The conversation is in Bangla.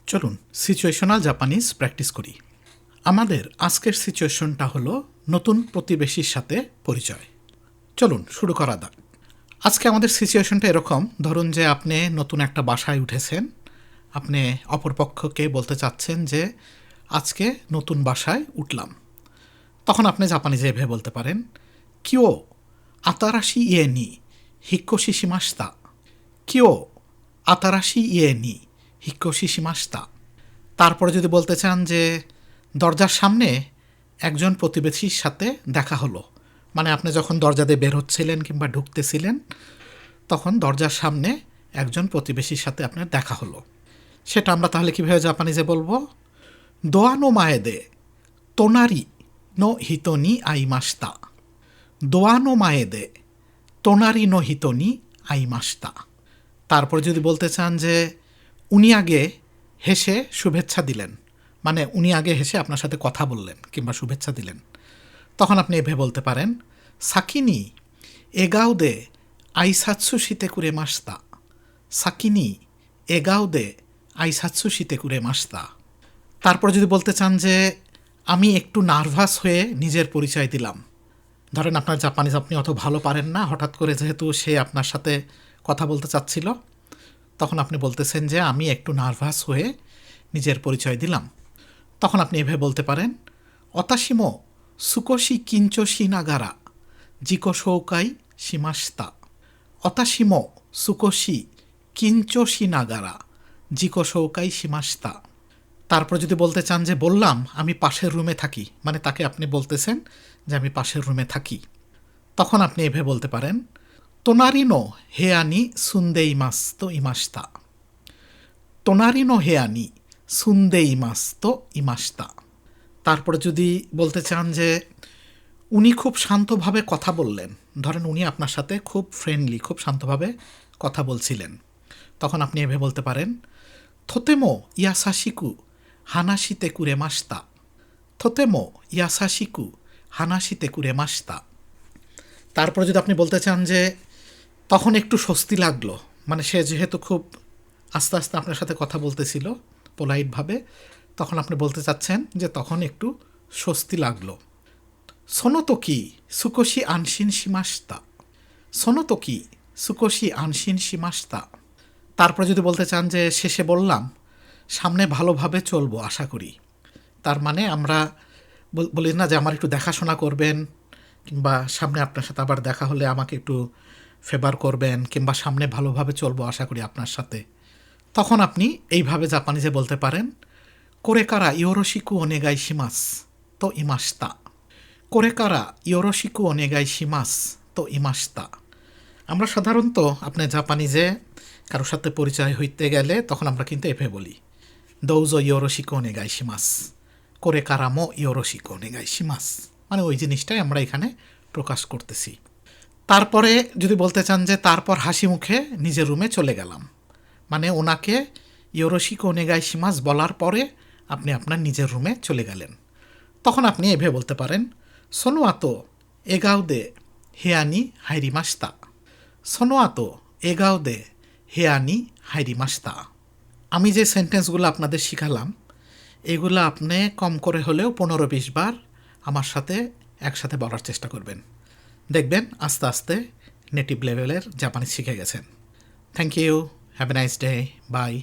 চলুন সিচুয়েশনাল জাপানিজ প্র্যাকটিস করি। আমাদের আজকের সিচুয়েশনটা হলো নতুন প্রতিবেশীর সাথে পরিচয়। চলুন শুরু করা যাক। আজকে আমাদের সিচুয়েশনটা এরকম, ধরুন যে আপনি নতুন একটা বাসায় উঠেছেন, আপনি অপরপক্ষকে বলতে চাচ্ছেন যে আজকে নতুন বাসায় উঠলাম। তখন আপনি জাপানিজে এভাবে বলতে পারেন, কিও আতারাশি ইয়ে নি হিক্কোশি শিমাশিতা। কিও আতারাশি ইয়ে নি হিক্কোশি শিমাশিতা। তারপরে যদি বলতে চান যে দরজার সামনে একজন প্রতিবেশীর সাথে দেখা হলো, মানে আপনি যখন দরজা দিয়ে বের হচ্ছিলেন কিংবা ঢুকতেছিলেন তখন দরজার সামনে একজন প্রতিবেশীর সাথে আপনার দেখা হলো, সেটা আমরা তাহলে কীভাবে জাপানিজে বলবো? দোয়ানো মায়েদে তোনারি নো হিতোনি আইমাশিতা। দোয়ানো মায়েদে তোনারি নো হিতোনি আইমাশিতা। তারপর যদি বলতে চান যে উনি আগে হেসে শুভেচ্ছা দিলেন, মানে উনি আগে হেসে আপনার সাথে কথা বললেন কিংবা শুভেচ্ছা দিলেন, তখন আপনি এভাবে বলতে পারেন, সাকিনি এগাওদে আইসাৎসু শীতে কুরে মাসতা। সাকিনি এগাওদে আইসাৎসু শীতে কুরে মাসতা। তারপর যদি বলতে চান যে আমি একটু নার্ভাস হয়ে নিজের পরিচয় দিলাম, ধরেন আপনার জাপানিজ আপনি অত ভালো পারেন না, হঠাৎ করে যেহেতু সে আপনার সাথে কথা বলতে চাচ্ছিল, তখন আপনি বলতেছেন যে আমি একটু নার্ভাস হয়ে নিজের পরিচয় দিলাম। তখন আপনি এভাবে বলতে পারেন, অতাশিমো সুকোশি কিঞ্চোশি নাগারা জিকো শৌকাই শিমাশিতা। অতাশিমো সুকোশি কিঞ্চোশি নাগারা জিকো শৌকাই শিমাশিতা। তারপর যদি বলতে চান যে বললাম আমি পাশের রুমে থাকি, মানে তাকে আপনি বলতেছেন যে আমি পাশের রুমে থাকি, তখন আপনি এভাবে বলতে পারেন, তোনারিনো হেয়ানি সুন্দেইমাস তো ইমাশিতা। তোনারিনো হেয়ানি সুন্দেইমাস তো ইমাশিতা। তারপরে যদি বলতে চান যে উনি খুব শান্তভাবে কথা বললেন, ধরেন উনি আপনার সাথে খুব ফ্রেন্ডলি, খুব শান্তভাবে কথা বলছিলেন, তখন আপনি এভাবে বলতে পারেন, থোতেমো ইয়াসাশিকু হানাশিতে কুরে মাশিতা। থোতেমো ইয়াসাশিকু হানাশিতে কুরে মাশিতা। তারপরে যদি আপনি বলতে চান যে তখন একটু স্বস্তি লাগলো, মানে সে যেহেতু খুব আস্তে আস্তে আপনার সাথে কথা বলতেছিল পোলাইটভাবে, তখন আপনি বলতে চাচ্ছেন যে তখন একটু স্বস্তি লাগলো। সোনোতোকি সুকোশি আনশিন শিমাশিতা। সোনোতোকি সুকোশি আনশিন শিমাশিতা। তারপরে যদি বলতে চান যে শেষে বললাম সামনে ভালোভাবে চলবো আশা করি, তার মানে আমরা বলি না যে আমার একটু দেখাশোনা করবেন, কিংবা সামনে আপনার সাথে আবার দেখা হলে আমাকে একটু ফেভার করবেন, কিংবা সামনে ভালোভাবে চলবো আশা করি আপনার সাথে, তখন আপনি এইভাবে জাপানিজে বলতে পারেন, কোরেকারা ইয়োরোশিকু ওনেগাই শিমাস তো ইমাশিতা। কোরেকারা ইয়োরোশিকু ওনেগাই শিমাস তো ইমাশিতা। আমরা সাধারণত আপনার জাপানিজে কারোর সাথে পরিচয় হইতে গেলে তখন আমরা কিন্তু এভাবে বলি, দৌজো ইয়োরোশিকু ওনেগাই শিমাস, কোরেকারামো ইয়োরোশিকু ওনেগাই শিমাস, মানে ওই জিনিসটাই আমরা এখানে প্রকাশ করতেছি। তারপরে যদি বলতে চান যে তারপর হাসি মুখে নিজের রুমে চলে গেলাম, মানে ওনাকে ইয়োরোশিকু ওনেগাই শিমাস বলার পরে আপনি আপনার নিজের রুমে চলে গেলেন, তখন আপনি এভাবে বলতে পারেন, সোনো আতো এগাওদে হেয়ানি হাইরিমাশিতা। সোনো আতো এগাওদে হেয়ানি হাইরিমাশিতা। আমি যে সেন্টেন্সগুলো আপনাদের শিখালাম এগুলো আপনি কম করে হলেও 15-20 বার আমার সাথে একসাথে বলার চেষ্টা করবেন, দেখবেন আস্তে আস্তে নেটিভ লেভেলের জাপানিজ শিখে গেছেন। Thank you, have a nice day, by.